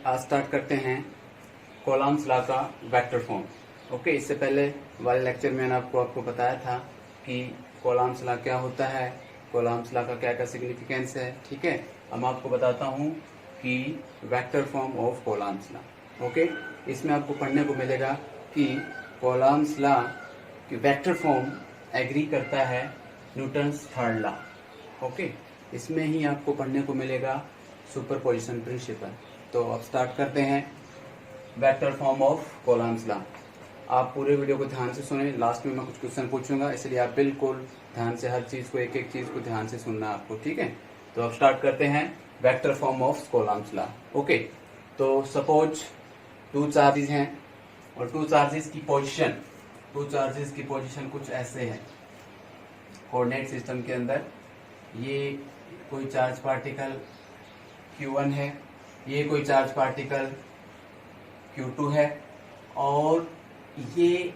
आज स्टार्ट करते हैं कॉलम्स लॉ का वेक्टर फॉर्म। ओके, इससे पहले वाले लेक्चर में मैंने आपको बताया था कि कॉलम्स लॉ क्या होता है, कॉलम्स लॉ का क्या क्या सिग्निफिकेंस है। ठीक है, अब मैं आपको बताता हूँ कि vector form of columns law. Okay, इसमें आपको पढ़ने को मिलेगा कि कॉलम्स लॉ की वेक्टर फॉर्म एग्री करता है न्यूटन्स थर्ड लॉ। ओके, इसमें ही आपको पढ़ने को मिलेगा सुपरपोजिशन प्रिंसिपल। तो अब स्टार्ट करते हैं vector form of columns law. आप पूरे वीडियो को ध्यान से सुने, लास्ट में मैं कुछ क्वेश्चन पूछूंगा, इसलिए आप बिल्कुल ध्यान से हर चीज को, एक एक चीज को ध्यान से सुनना है आपको। ठीक है, तो अब स्टार्ट करते हैं vector form of columns law. Okay, तो सपोज टू चार्जेस हैं और टू चार्जेस की पोजीशन कुछ ऐसे है। कोऑर्डिनेट सिस्टम के अंदर ये कोई चार्ज पार्टिकल Q1 है, ये कोई चार्ज पार्टिकल Q2 है और ये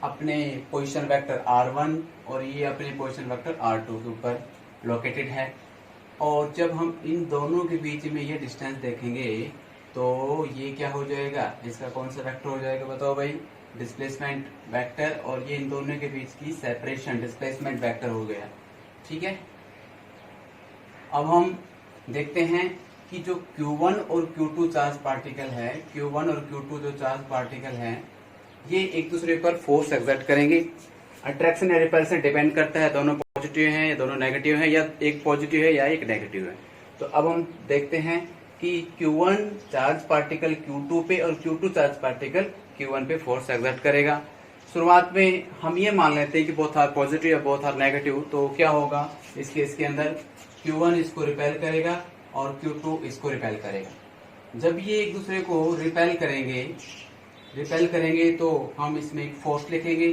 अपने पोजीशन वेक्टर R1 और ये अपने पोजीशन वेक्टर R2 के ऊपर लोकेटेड है। और जब हम इन दोनों के बीच में ये डिस्टेंस देखेंगे तो ये क्या हो जाएगा, इसका कौन सा वेक्टर हो जाएगा बताओ भाई, डिस्प्लेसमेंट वेक्टर। और ये इन दोनों के बीच की सेपरेशन डिस्प्लेसमेंट वेक्टर हो गया। ठीक है, अब हम देखते हैं कि जो Q1 और Q2 चार्ज पार्टिकल है, Q1 और Q2 जो चार्ज पार्टिकल हैं, ये एक दूसरे पर फोर्स एक्सर्ट करेंगे। अट्रैक्शन या रिपल्सन डिपेंड करता है, दोनों पॉजिटिव हैं या दोनों नेगेटिव हैं, या एक पॉजिटिव है या एक नेगेटिव है। तो अब हम देखते हैं कि Q1 चार्ज पार्टिकल Q2 पे और Q2 चार्ज पार्टिकल Q1 पे फोर्स एक्सर्ट करेगा। शुरुआत में हम ये मान लेते हैं कि बोथ आर पॉजिटिव या बोथ आर नेगेटिव। तो क्या होगा इस केस के अंदर, Q1 इसको रिपेल करेगा और Q2 इसको रिपेल करेगा। जब ये एक दूसरे को रिपेल करेंगे तो हम इसमें एक फोर्स लिखेंगे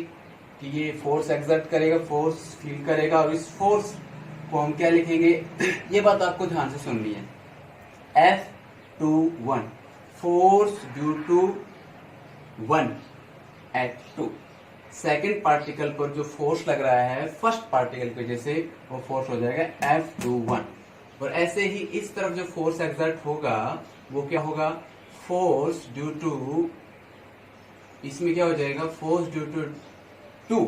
कि ये फोर्स एक्सर्ट करेगा, फोर्स फील करेगा। और इस फोर्स को हम क्या लिखेंगे, ये बात आपको ध्यान से सुननी है। F21 force due to 1 at 2। Second particle पर जो फोर्स लग रहा है फर्स्ट पार्टिकल की वजह से, वो फोर्स हो जाएगा F21। और ऐसे ही इस तरफ जो फोर्स एक्सर्ट होगा वो क्या होगा, फोर्स ड्यू टू, इसमें क्या हो जाएगा, फोर्स ड्यू टू 2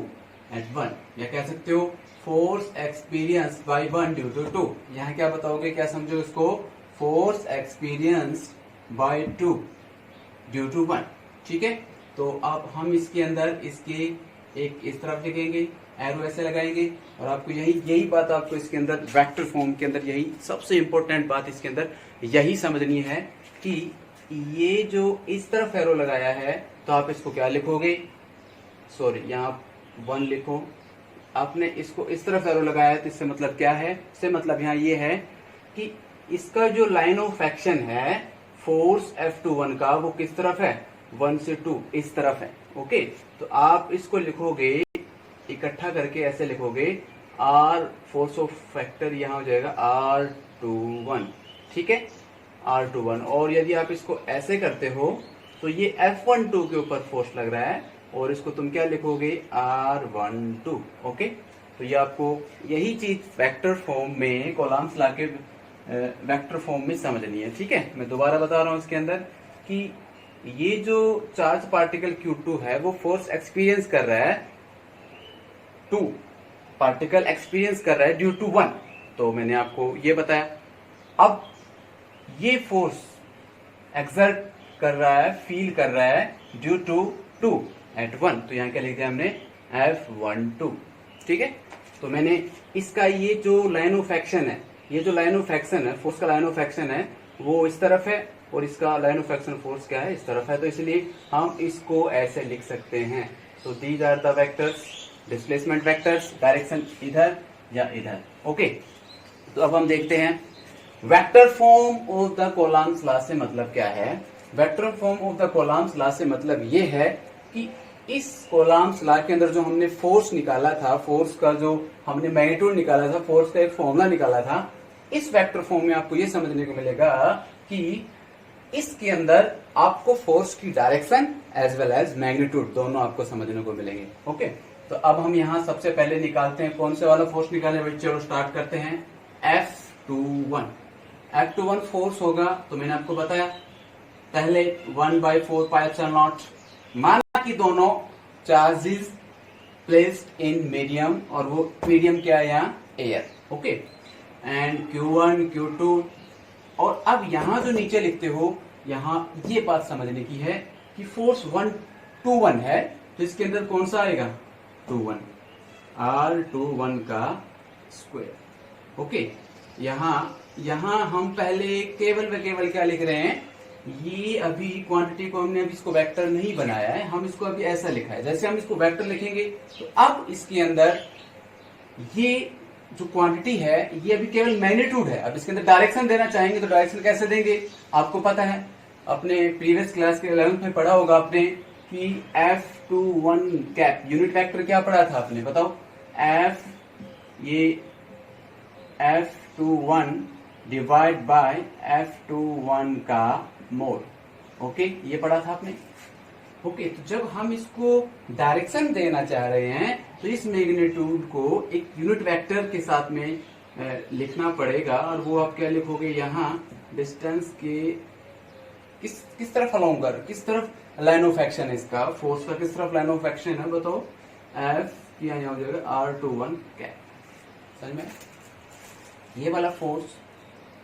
एट 1, या कह सकते हो force experience by 1 due to 2। यहाँ क्या बताओगे, क्या समझो इसको, force experience by 2 due to 1। ठीक है, तो अब हम इसके अंदर इसके एक इस तरफ लिखेंगे, एरो ऐसे लगाएंगे। और आपको यही बात आपको इसके अंदर वेक्टर फॉर्म के अंदर यही सबसे इंपॉर्टेंट बात इसके अंदर यही समझनी है कि ये जो इस तरफ एरो लगाया है तो आप इसको क्या लिखोगे, सॉरी यहाँ 1 लिखो। आपने इसको इस तरफ एरो लगाया है तो इससे मतलब क्या है, इससे मतलब यहाँ ये है कि इसका जो लाइन ऑफ एक्शन है फोर्स F21 का वो किस तरफ है, 1 से 2 इस तरफ है। ओके, तो आप इसको लिखोगे इकट्ठा करके ऐसे लिखोगे, R फोर्स ऑफ फैक्टर यहाँ हो जाएगा R21। ठीक है, R21। और यदि आप इसको ऐसे करते हो तो ये F12 के ऊपर फोर्स लग रहा है और इसको तुम क्या लिखोगे, R12। ओके, तो ये आपको यही चीज वेक्टर फॉर्म में, कॉलम्स लॉ के वेक्टर फॉर्म में समझनी है। ठीक है, मैं दोबारा बता रहा हूं इसके अंदर कि ये जो चार्ज पार्टिकल Q2 है वो फोर्स एक्सपीरियंस कर रहा है, 2 पार्टिकल एक्सपीरियंस कर रहा है ड्यू टू 1। तो मैंने आपको ये बताया। अब ये फोर्स एक्सर्ट कर रहा है, फील कर रहा है ड्यू टू 2 एट 1। तो यहाँ क्या लिख दिया हमने, F12। ठीक है, तो मैंने इसका ये जो लाइन ऑफ एक्शन है, ये जो लाइन ऑफ एक्शन है, फोर्स का लाइन ऑफ एक्शन है वो इस तरफ है और इसका लाइन ऑफ एक्शन फोर्स क्या है, इस तरफ है। तो इसलिए हम इसको ऐसे लिख सकते हैं। तो these are the vectors, displacement vectors, direction इधर या इधर। ओके, तो अब हम देखते हैं vector form of the Coulomb's law से मतलब क्या है। Vector form of the Coulomb's law से मतलब ये है कि इस कॉलम्स लॉ के अंदर जो हमने फोर्स निकाला था, फोर्स का जो हमने मैग्नीट्यूड निकाला था, फोर्स का एक फॉर्मूला निकाला था, इस वेक्टर फॉर्म में आपको ये समझने को मिलेगा कि इसके अंदर आपको फोर्स की direction as well as magnitude दोनों आपको समझने को मिलेंगे। ओके, तो अब हम यहाँ सबसे पहले निकालते हैं, कौन से वाला फोर्स निकाले भाई, चलो स्टार्ट करते हैं। F21 फोर्स होगा, तो मैंने आपको बताया पहले 1/4πε0, माना कि दोनों चार्जेस प्लेस्ड इन मीडियम, और वो मीडियम क्या है यहाँ, air, okay, and Q1 Q2। और अब यहां जो नीचे लिखते हो, यहां ये बात समझने की है कि फोर्स 1/1 है, तो इसके अंदर कौन सा आएगा, 2/1, R21 का स्क्वायर, ओके। यहां हम पहले केवल व केवल क्या लिख रहे हैं, ये अभी क्वांटिटी को हमने अभी इसको वेक्टर नहीं बनाया है, हम इसको अभी ऐसा लिखा है। जैसे हम इसको वेक्टर लिखेंगे तो अब इसके अंदर ये जो क्वांटिटी है ये अभी केवल मैग्नीट्यूड है। अब इसके अंदर डायरेक्शन देना चाहेंगे तो डायरेक्शन कैसे देंगे, आपको पता है, अपने प्रीवियस क्लास के 11th में पढ़ा होगा आपने कि F21 कैप यूनिट वेक्टर क्या पढ़ा था आपने, बताओ, F21 डिवाइड बाय F21 का मोड, ओके, ये पढ़ा था आपने, ओके। तो जब हम इसको डायरेक्शन देना चाह रहे हैं तो इस मैग्नीट्यूड को एक यूनिट वेक्टर के साथ में लिखना पड़ेगा, और वो आप क्या लिखोगे, यहाँ डिस्टेंस के किस तरफ अलोंग कर, किस तरफ लाइन ऑफ एक्शन है इसका, फोर्स का किस तरफ लाइन ऑफ एक्शन है, बताओ, F की यहाँ हो जाएगा R21 कैप, समझ में, ये वाला फोर्स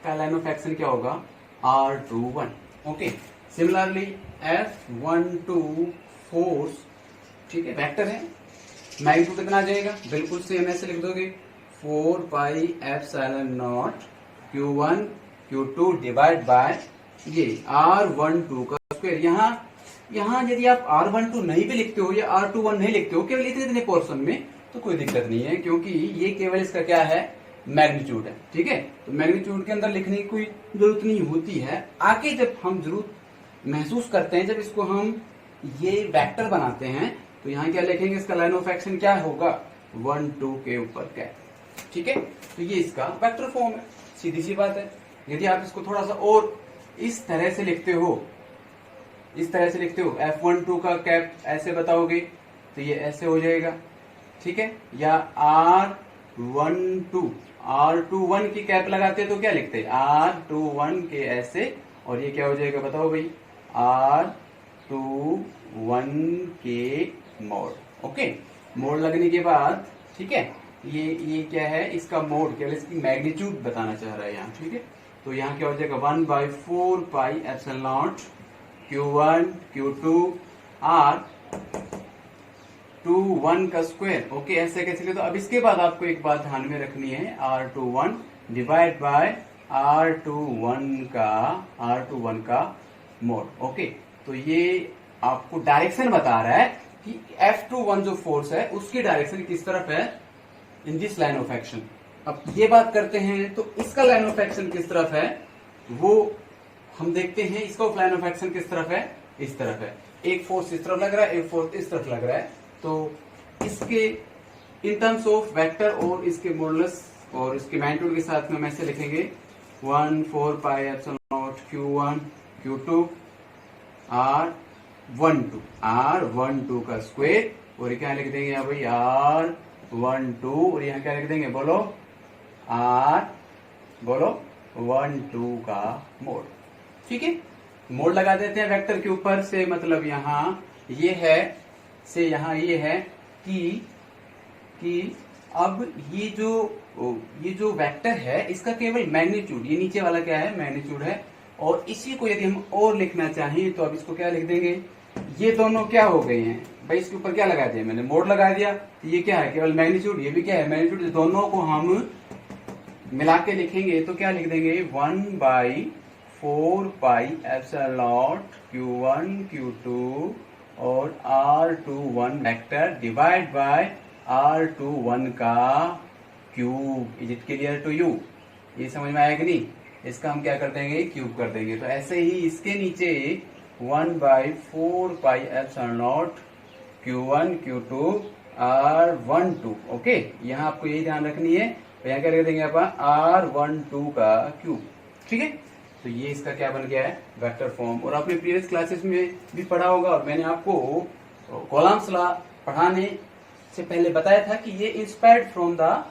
का लाइन ऑफ एक्शन क्या होगा, R21, okay. Similarly F12 force, ठीक है, वेक्टर है, मैग्नीट्यूड कितना आ जाएगा, बिल्कुल सेम ऐसे लिख दोगे, 4πε0 Q1 Q2 डिवाइड बाय ये R12 का स्क्वायर। यहाँ यदि आप R12 नहीं भी लिखते हो या R21 नहीं लिखते हो, केवल इतने पोर्शन में, तो कोई दिक्कत नहीं है, क्योंकि ये केवल इसका क्या है, मैग्नीट्यूड है, ठीक है। तो मैग्नीट्यूड के अंदर लिखने की कोई जरूरत नहीं होती है। आगे जब हम जरूरत महसूस करते हैं, जब इसको हम ये वेक्टर बनाते हैं, तो यहाँ क्या लिखेंगे, इसका लाइन ऑफ एक्शन क्या होगा, 1-2 के ऊपर क्या, ठीक है। तो ये इसका वेक्टर फॉर्म है, सीधी सी बात है। यदि आप इसको थोड़ा सा और इस तरह से लिखते हो, F12 का कैप ऐसे बताओगे तो ये ऐसे हो जाएगा, ठीक है, या R21 की कैप लगाते तो क्या लिखते, R21 के ऐसे, और ये क्या हो जाएगा बताओ भाई, R21 के मोड, ओके। मोड लगने के बाद, ठीक है, ये क्या है, इसका मोड, केवल इसकी मैग्नीट्यूड बताना चाह रहा है यहाँ, ठीक है। तो यहाँ क्या हो जाएगा, 1/4πε0 Q1 Q2 R21 का स्क्वायर, ओके, ऐसे कैसे लिखते। तो अब इसके बाद आपको एक बात ध्यान में रखनी है, R21 डिवाइड बाय R21 का मोड, ओके। तो ये आपको डायरेक्शन बता रहा है कि F21 जो फोर्स है उसकी डायरेक्शन किस तरफ है, in this line of action. अब ये बात करते हैं तो इसका लाइन ऑफ एक्शन किस तरफ है, वो हम देखते हैं। इसका लाइन ऑफ एक्शन किस तरफ है, इस तरफ है। एक फोर्स इस तरफ लग रहा है, एक फोर्स इस तरफ लग रहा है। तो इसके इन टर्म्स ऑफ वेक्टर और इसके मॉडुलस और इसके मैग्नीट्यूड के साथ में हम ऐसे लिखेंगे 1/4πε0 Q1 Q2 R12 का स्क्वायर, और क्या लिख देंगे यहाँ भाई R12, और यहाँ क्या लिख देंगे, बोलो 12 का मोड, ठीक है। मोड लगा देते हैं वेक्टर के ऊपर से, मतलब यहाँ ये है से यहाँ ये है कि अब ये जो वेक्टर है इसका केवल मैग्नीट्यूड, ये नीचे वाला क्या है, मैग्नीट्यूड है। और इसी को यदि हम और लिखना चाहें तो अब इसको क्या लिख देंगे, ये दोनों क्या हो गए हैं भाई, इसके ऊपर क्या लगा दिया मैंने, मोड लगा दिया, तो ये क्या है, केवल मैग्नीट्यूड, ये भी क्या है, मैग्नीट्यूड। दोनों को हम मिला के लिखेंगे तो क्या लिख देंगे, 1/4πε0 Q1 Q2 और R21 vector divide by R21 का cube. Is it clear to you, ये समझ में आया कि नहीं। इसका हम क्या कर देंगे, क्यूब कर देंगे। तो ऐसे ही इसके नीचे 1/4πε0 Q1 Q2 R12, ओके। यहाँ आपको यही ध्यान रखनी है। तो यहाँ क्या लिख देंगे आप, R12 का क्यूब, ठीक है। तो ये इसका क्या बन गया है, वेक्टर फॉर्म। और आपने प्रीवियस क्लासेस में भी पढ़ा होगा, और मैंने आपको कॉलम्स लॉ पढ़ाने से पहले बताया था कि ये inspired from the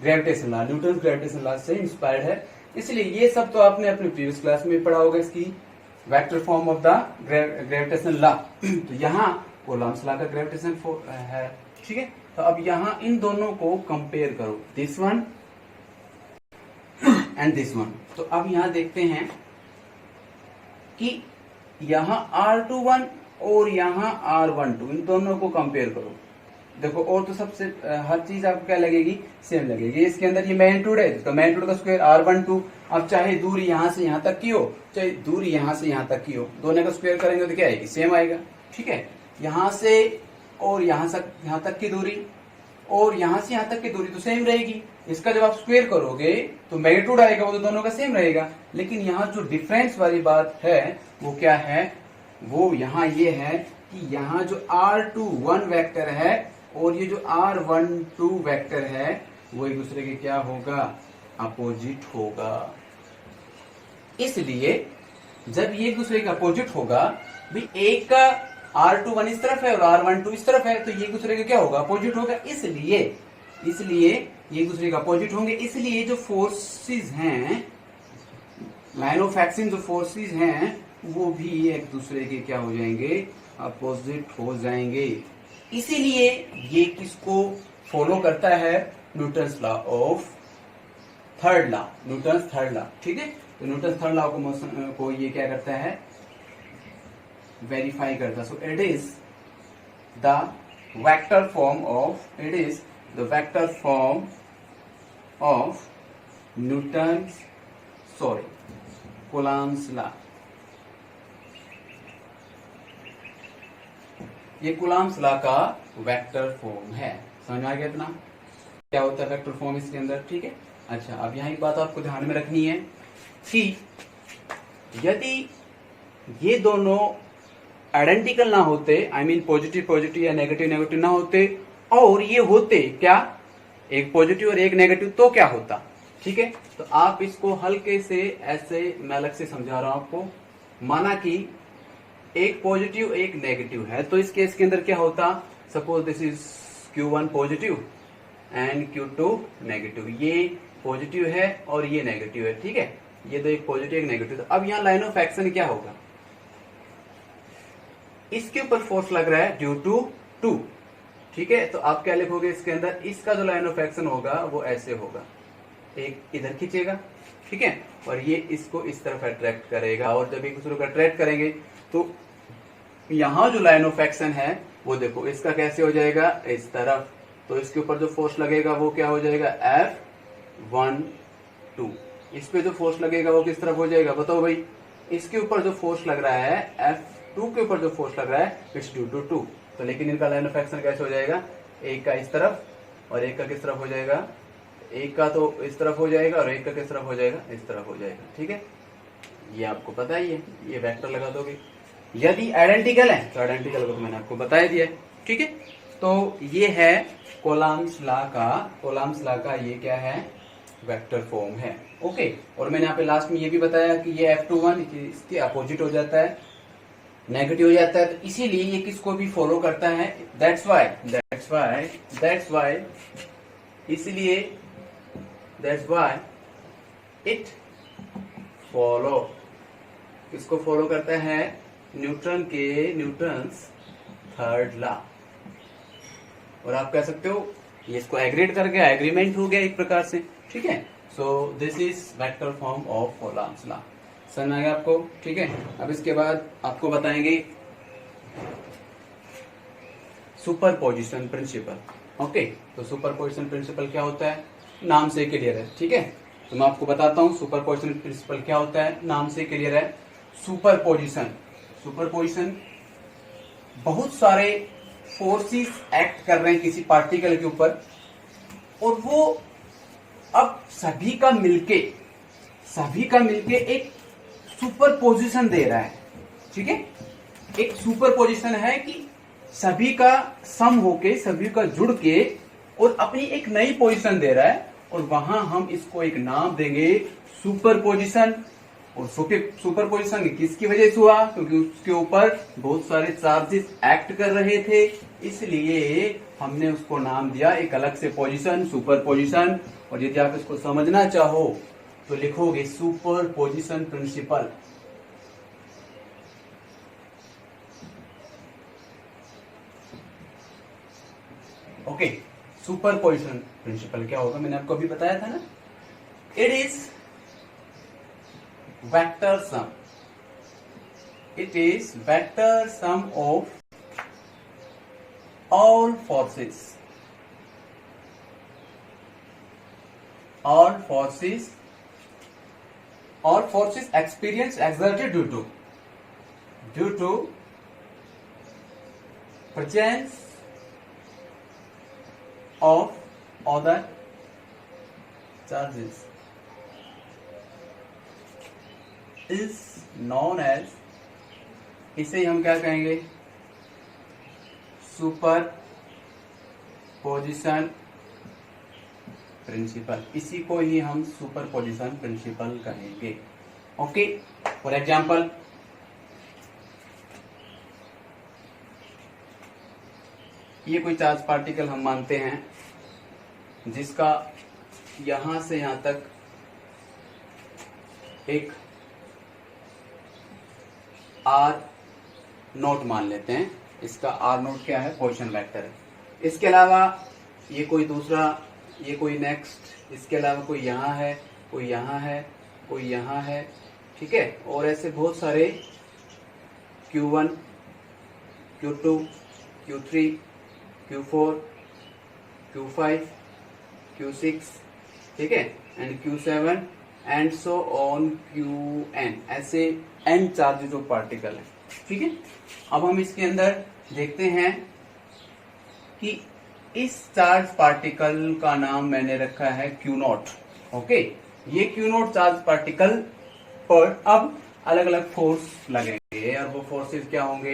gravitation law, Newton gravitation law से इंस्पायर्ड है। इसलिए ये सब तो आपने अपने प्रीवियस क्लास में पढ़ा होगा, इसकी vector form of the gravitational law. तो यहाँ कूलॉम्स लॉ का ग्रेविटेशन है, ठीक है। तो अब यहाँ इन दोनों को कंपेयर करो, this one and this one. तो अब यहाँ देखते हैं कि यहाँ R21 और यहाँ R12, इन दोनों को कंपेयर करो। देखो और तो सबसे हर चीज आपको क्या लगेगी, सेम लगेगी। इसके अंदर ये मैग्नीट्यूड है, तो मैग्नीट्यूड का स्क्वायर R12। अब चाहे दूरी यहाँ से यहाँ तक की हो, चाहे दूरी यहाँ से यहाँ तक की हो, दोनों का स्क्वायर करेंगे तो क्या आएगी, सेम आएगा, ठीक है। यहाँ से और यहाँ तक की दूरी और यहाँ से यहाँ तक की दूरी तो सेम रहेगी। इसका जब आप स्क्वायर करोगे तो मैग्नीट्यूड आएगा, वो तो दोनों का सेम रहेगा। लेकिन यहाँ जो डिफरेंस वाली बात है वो क्या है, वो यहाँ ये है कि यहाँ जो R21 वेक्टर है और ये जो R12 वेक्टर है वो एक दूसरे के क्या होगा, अपोजिट होगा। इसलिए जब ये एक दूसरे का अपोजिट होगा, भी एक का R21 इस तरफ है और R12 इस तरफ है, तो ये एक दूसरे का क्या होगा, अपोजिट होगा। इसलिए ये एक दूसरे का अपोजिट होंगे। इसलिए जो फोर्सेस हैं, लाइन ऑफ एक्शन जो फोर्सेस हैं, वो भी एक दूसरे के क्या हो जाएंगे, अपोजिट हो जाएंगे। इसीलिए ये किसको फॉलो करता है, Newton's law of third law, Newton's third law, ठीक है। तो न्यूटन्स थर्ड लॉ को ये क्या करता है, वेरीफाई करता है। So it is the vector form of, it is the vector form of Newton's Coulomb's law. ये कूलॉम्स लॉ का वेक्टर फॉर्म है। समझ आ गया इतना क्या होता है वेक्टर फॉर्म इसके अंदर, ठीक है। अच्छा, अब यहाँ एक बात आपको ध्यान में रखनी है कि यदि ये दोनों आइडेंटिकल ना होते, आई मीन पॉजिटिव पॉजिटिव या नेगेटिव नेगेटिव ना होते, और ये होते क्या, एक पॉजिटिव और एक नेगेटिव, तो क्या होता, ठीक है। तो आप इसको हल्के से ऐसे, मैं अलग से समझा रहा हूं आपको। माना कि एक पॉजिटिव एक नेगेटिव है, तो इस केस के अंदर क्या होता, suppose this is Q1 positive and Q2 negative. ये पॉजिटिव है और ये नेगेटिव है, ठीक है। ये तो एक पॉजिटिव एक नेगेटिव। तो अब यहाँ लाइन ऑफ एक्शन क्या होगा, इसके ऊपर फोर्स लग रहा है ड्यू टू 2, ठीक है। तो आप क्या लिखोगे इसके अंदर, इसका जो लाइन ऑफ एक्शन होगा वो ऐसे होगा, एक इधर खींचेगा, ठीक है, और ये इसको इस तरफ अट्रैक्ट करेगा। और जब एक दूसरे को अट्रैक्ट करेंगे तो यहाँ जो लाइन ऑफ एक्शन है वो देखो, इसका कैसे हो जाएगा, इस तरफ। तो इसके ऊपर जो फोर्स लगेगा वो क्या हो जाएगा, F12। इस पे जो फोर्स लगेगा वो किस तरफ हो जाएगा, बताओ भाई। इसके ऊपर जो फोर्स लग रहा है, F2 के ऊपर जो फोर्स लग रहा है, इट्स ड्यू टू 2। तो लेकिन इनका लाइन ऑफ एक्शन कैसे हो जाएगा, एक का इस तरफ और एक का किस तरफ हो जाएगा, एक का तो इस तरफ हो जाएगा और एक का किस तरफ हो जाएगा, इस तरफ हो जाएगा, ठीक है। ये आपको पता ही है, ये वेक्टर लगा दोगे। यदि आइडेंटिकल है तो आइडेंटिकल को तो मैंने आपको बता दिया, ठीक है। तो ये है कूलॉम्स लॉ का ये क्या है, वेक्टर फॉर्म है, ओके। और मैंने यहाँ पे लास्ट में ये भी बताया कि ये F21 इसके अपोजिट हो जाता है, नेगेटिव हो जाता है। तो इसीलिए ये किसको भी फॉलो करता है, दैट्स वाई इसलिए दैट्स वाई इट फॉलो, किसको फॉलो करता है, न्यूटन्स थर्ड लॉ। और आप कह सकते हो ये इसको एग्रीड कर गया, एग्रीमेंट हो गया एक प्रकार से, ठीक है। सो this is vector form of Coulomb's law. समझ में आ गया आपको, ठीक है। अब इसके बाद आपको बताएंगे सुपरपोजिशन प्रिंसिपल, ओके। तो सुपरपोजिशन प्रिंसिपल क्या होता है, नाम से क्लियर है, ठीक है। तो मैं आपको बताता हूँ सुपरपोजिशन प्रिंसिपल क्या होता है, नाम से क्लियर है। सुपरपोजिशन बहुत सारे फोर्सेस एक्ट कर रहे हैं किसी पार्टिकल के ऊपर, और वो अब सभी का मिलके एक सुपरपोजिशन दे रहा है, ठीक है। एक सुपरपोजिशन है कि सभी का सम होके, सभी का जुड़ के और अपनी एक नई पोजीशन दे रहा है, और वहां हम इसको एक नाम देंगे सुपरपोजिशन। और सुपरपोजिशन किसकी वजह से हुआ, क्योंकि उसके ऊपर बहुत सारे चार्जेस एक्ट कर रहे थे, इसलिए हमने उसको नाम दिया एक अलग से पोजीशन, सुपरपोजिशन। और यदि आप इसको समझना चाहो तो लिखोगे superposition principle, okay, superposition principle क्या होगा, मैंने आपको अभी बताया था ना, it is vector sum, it is vector sum of all forces, all forces, all forces experienced exerted due to presence of other charges is known as, इसे हम क्या कहेंगे, सुपर पोजिशन प्रिंसिपल, इसी को ही हम सुपर पोजिशन प्रिंसिपल कहेंगे। Okay, for example ये कोई चार्ज पार्टिकल हम मानते हैं जिसका यहां से यहां तक एक आर नोट मान लेते हैं, इसका आर नोट क्या है, पोजीशन वेक्टर है। इसके अलावा ये कोई दूसरा, ये कोई नेक्स्ट, इसके अलावा कोई यहाँ है, कोई यहाँ है, कोई यहाँ है, ठीक है, और ऐसे बहुत सारे Q1, Q2, Q3, Q4, Q5, Q6, ठीक है, and Q7 and so on Qn, ऐसे n चार्जेस ऑफ पार्टिकल है, ठीक है। अब हम इसके अंदर देखते हैं कि इस चार्ज पार्टिकल का नाम मैंने रखा है Q नॉट। ओके, ये Q नॉट चार्ज पार्टिकल पर अब अलग अलग फोर्स लगेंगे, और वो फोर्सेस क्या होंगे,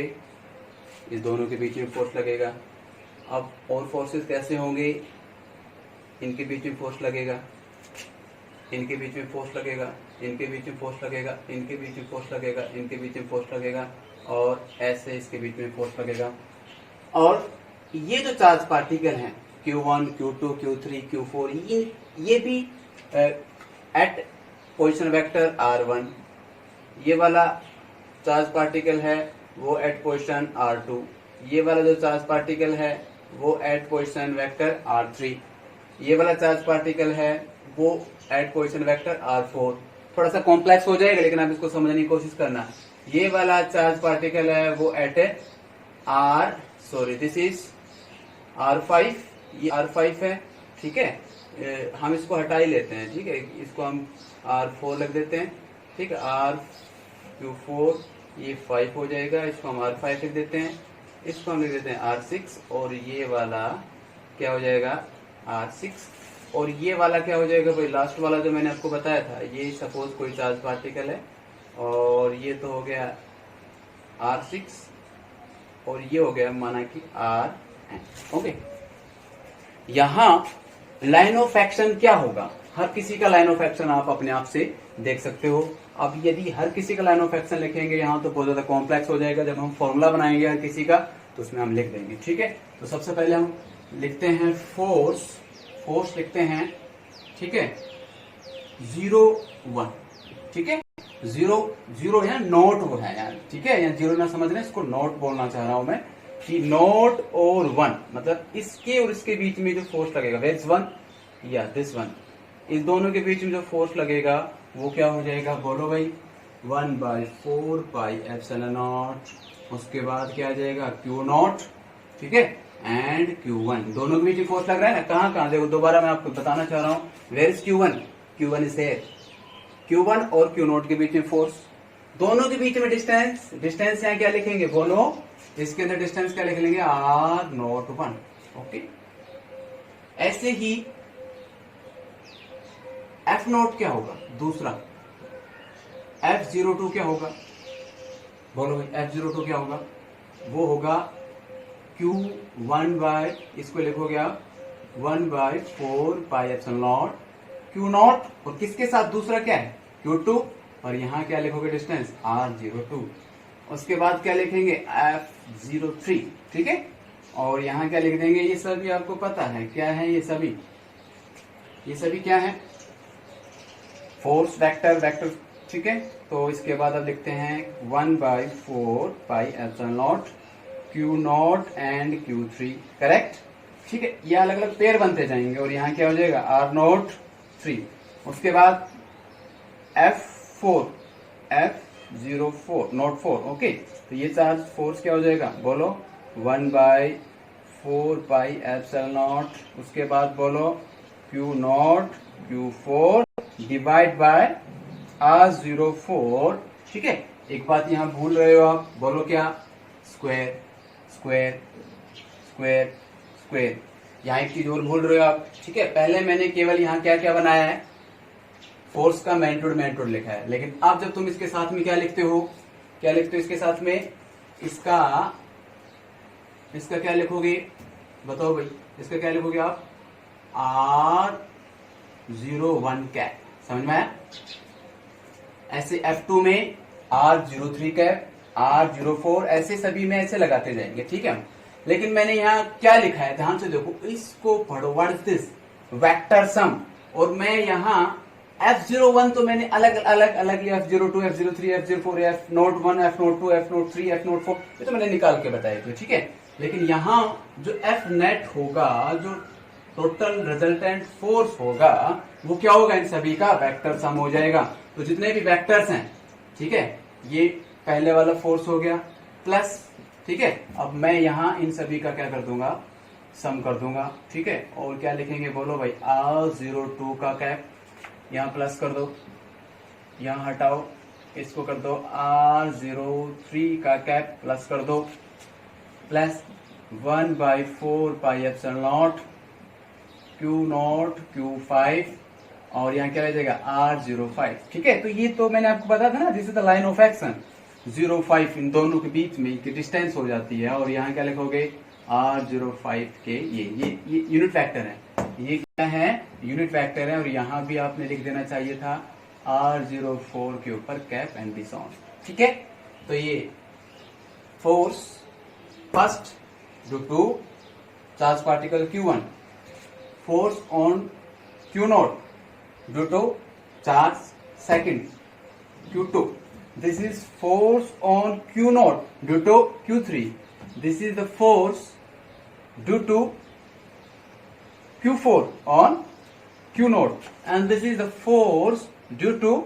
इस दोनों के बीच में फोर्स लगेगा। अब और फोर्सेस कैसे होंगे, इनके बीच में फोर्स लगेगा, इनके बीच में फोर्स लगेगा, इनके बीच में फोर्स लगेगा, इनके बीच में फोर्स लगेगा, इनके बीच में फोर्स लगेगा, और ऐसे इसके बीच में फोर्स लगेगा। और ये जो चार्ज पार्टिकल हैं Q1, Q2, Q3, Q4, ये भी एट पोजीशन वेक्टर R1, ये वाला चार्ज पार्टिकल है वो एट पोजीशन R2, ये वाला जो चार्ज पार्टिकल है वो एट पोजीशन वेक्टर R3, ये वाला चार्ज पार्टिकल है वो एट पोजीशन वेक्टर R4। थोड़ा सा कॉम्प्लेक्स हो जाएगा लेकिन आप इसको समझने की कोशिश करना। ये वाला चार्ज पार्टिकल है वो एट दिस इज R5, ये R5 है, ठीक है, हम इसको हटा ही लेते हैं, ठीक है, इसको हम R4 लिख देते हैं, ठीक है, Q4 ये 5 हो जाएगा, इसको हम R5 लिख देते हैं, इसको हम लिख देते हैं R6, और ये वाला क्या हो जाएगा R6, और ये वाला क्या हो जाएगा भाई, लास्ट वाला जो मैंने आपको बताया था, ये सपोज कोई चार्ज पार्टिकल है, और ये तो हो गया R6, और ये हो गया माना कि Rn। ओके, यहां लाइन ऑफ एक्शन क्या होगा, हर किसी का लाइन ऑफ एक्शन आप अपने आप से देख सकते हो। अब यदि हर किसी का लाइन ऑफ एक्शन लिखेंगे यहाँ तो बहुत ज्यादा कॉम्प्लेक्स हो जाएगा, जब हम फॉर्मूला बनाएंगे हर किसी का तो उसमें हम लिख देंगे, ठीक है। तो सबसे पहले हम लिखते हैं फोर्स लिखते हैं, ठीक है, 0 1, ठीक है, 0 यहाँ नोट वो है यार, ठीक है, यहाँ 0 ना समझ रहे, इसको नोट बोलना चाह रहा हूं मैं, कि नोट और 1 मतलब इसके और इसके बीच में जो फोर्स लगेगा, वेयर इज 1 या दिस 1, इस दोनों के बीच में जो फोर्स लगेगा वो क्या हो जाएगा, बोलो भाई, 1/4 पाई एप्सिलॉन नॉट, उसके बाद क्या आ जाएगा Q नॉट, ठीक है, एंड Q1, दोनों के बीच में फोर्स लग रहा है ना, कहाँ देखो, दोबारा मैं आपको बताना चाह रहा हूँ, where is Q1 is here, Q1 और Q नॉट के बीच में फोर्स, दोनों के बीच में डिस्टेंस यहाँ क्या लिखेंगे, बोलो, इसके अंदर डिस्टेंस क्या लिख लेंगे, R01, ओके। ऐसे ही F नोट क्या होगा, दूसरा F02 क्या होगा, बोलो भाई, F02 क्या होगा, वो होगा Q1 इसको लिखोगे आप 1/4 pi epsilon not Q not, और किसके साथ दूसरा क्या है Q2, और यहाँ क्या लिखोगे डिस्टेंस R02, उसके बाद क्या लिखेंगे F03, ठीक है, और यहाँ क्या लिख देंगे, ये सभी आपको पता है क्या है, ये सभी क्या है, फोर्स वेक्टर, ठीक है। तो इसके बाद अब लिखते हैं 1/4 pi epsilon not Q not and Q3, correct. ठीक है, ये अलग अलग पेयर बनते जाएंगे और यहाँ क्या हो जाएगा R03। उसके बाद F4 F04 नोट 4। ओके, तो ये चार्ज फोर्स क्या हो जाएगा बोलो 1/4πε0। उसके बाद बोलो Q0 Q4 divide by R04। ठीक है, एक बात यहाँ भूल रहे हो आप, बोलो क्या, स्क्वायर स्क्वायर स्क्वायर स्क्वायर। यहाँ एक चीज और भूल रहे हो आप। ठीक है, पहले मैंने केवल यहाँ क्या क्या बनाया है, फोर्स का मैग्नीट्यूड लिखा है, लेकिन अब जब तुम इसके साथ में क्या लिखते हो, क्या लिखते हो इसके साथ में, इसका क्या लिखोगे बताओ भाई, इसका क्या लिखोगे आप, R01 कैप। समझ में आया? ऐसे F2 में R03 कैप, R04, ऐसे सभी में ऐसे लगाते जाएंगे। ठीक है, लेकिन मैंने यहाँ क्या लिखा है ध्यान से देखो, इसको पढ़ो, what is this, vector sum. और मैं यहाँ F01 तो मैंने अलग अलग F02 F03 F04 F01 F02 F03 F04 ये तो मैंने निकाल के बताया था। ठीक है, लेकिन यहाँ जो F नेट होगा, जो टोटल रिजल्टेंट फोर्स होगा, वो क्या होगा, इन सभी का वेक्टर सम हो जाएगा। तो जितने भी वेक्टर्स हैं, ठीक है, ये पहले वाला फोर्स हो गया प्लस, ठीक है, अब मैं यहाँ इन सभी का क्या कर दूंगा, सम कर दूंगा। ठीक है, और क्या लिखेंगे बोलो भाई, R02 का कैप यहाँ प्लस कर दो, यहाँ हटाओ, इसको कर दो R03 का कैप प्लस कर दो, प्लस 1/4πε0 Q0 Q5 और यहाँ क्या रह जाएगा R05। ठीक है, तो ये तो मैंने आपको बताया था ना, this is the line of action 05, इन दोनों के बीच में की डिस्टेंस हो जाती है। और यहाँ क्या लिखोगे R05 के ये यूनिट फैक्टर है, ये क्या है, यूनिट फैक्टर है। और यहाँ भी आपने लिख देना चाहिए था R04 के ऊपर कैप एंड दिस ऑन। ठीक है, तो ये force first due to charge particle Q1, force on Q0 due to charge second Q2, this is force on Q0 due to Q3, this is the force due to Q4 on Q0, and this is the force due to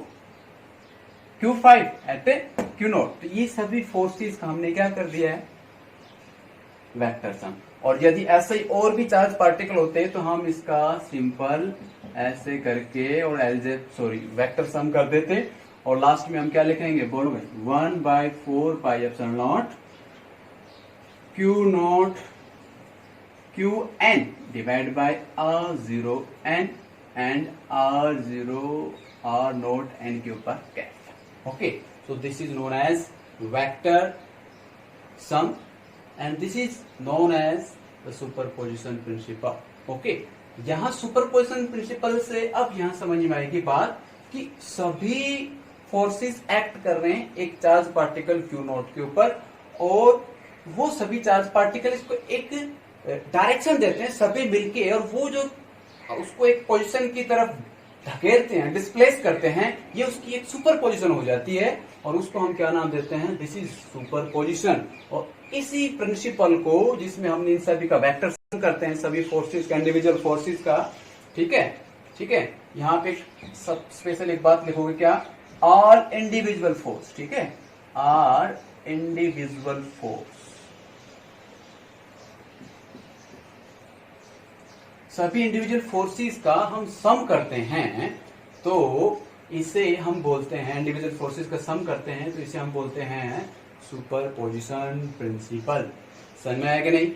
Q5 at Q0। तो ये सभी forces का हमने क्या कर दिया है, vector sum. और यदि ऐसे ही और भी चार्ज पार्टिकल होते तो हम इसका सिंपल ऐसे करके और वेक्टर सम कर देते। और लास्ट में हम क्या लिखेंगे बोलो भाई, 1/4πε0 Q0 Qn divide by R0n and R0 n के ऊपर cap. Okay, so this is known as vector sum and this is known as the superposition principle. Okay, यहां सुपरपोजिशन प्रिंसिपल से अब यहां समझ में आएगी बात कि सभी फोर्सेस एक्ट कर रहे हैं एक चार्ज पार्टिकल Q0 के ऊपर, और वो सभी चार्ज पार्टिकल इसको एक डायरेक्शन देते हैं सभी मिलके, और वो जो उसको एक पोजीशन की तरफ धकेलते हैं, डिस्प्लेस करते हैं, ये उसकी एक सुपर पोजिशन हो जाती है। और उसको हम क्या नाम देते हैं, दिस इज सुपर पोजिशन। और इसी प्रिंसिपल को, जिसमें हम इन सभी का वेक्टर करते हैं, सभी फोर्सेस का, इंडिविजुअल फोर्सेस का, ठीक है, ठीक है, यहाँ पे सब स्पेशल एक बात लिखोगे क्या, ऑल इंडिविजुअल फोर्स। ठीक है, आर इंडिविजुअल फोर्स, सभी इंडिविजुअल फोर्सेस का हम सम करते हैं, तो इसे हम बोलते हैं, इंडिविजुअल फोर्सेस का सम करते हैं तो इसे हम बोलते हैं सुपरपोजिशन प्रिंसिपल। समझ में आया कि नहीं?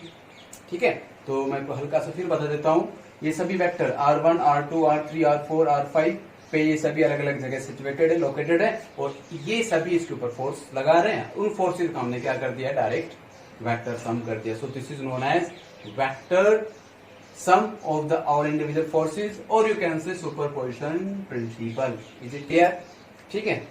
ठीक है, तो मैं हल्का सा फिर बता देता हूँ। ये सभी vector R1 R2 R3 R4 R5 पे ये सभी अलग अलग जगह सिचुएटेड है, लोकेटेड है, और ये सभी इसके ऊपर फोर्स लगा रहे हैं। उन फोर्सेस का हमने क्या कर दिया, डायरेक्ट वेक्टर सम कर दिया। So this is known as vector sum of the all individual forces, or you can say superposition principle. Is it clear? ठीक है,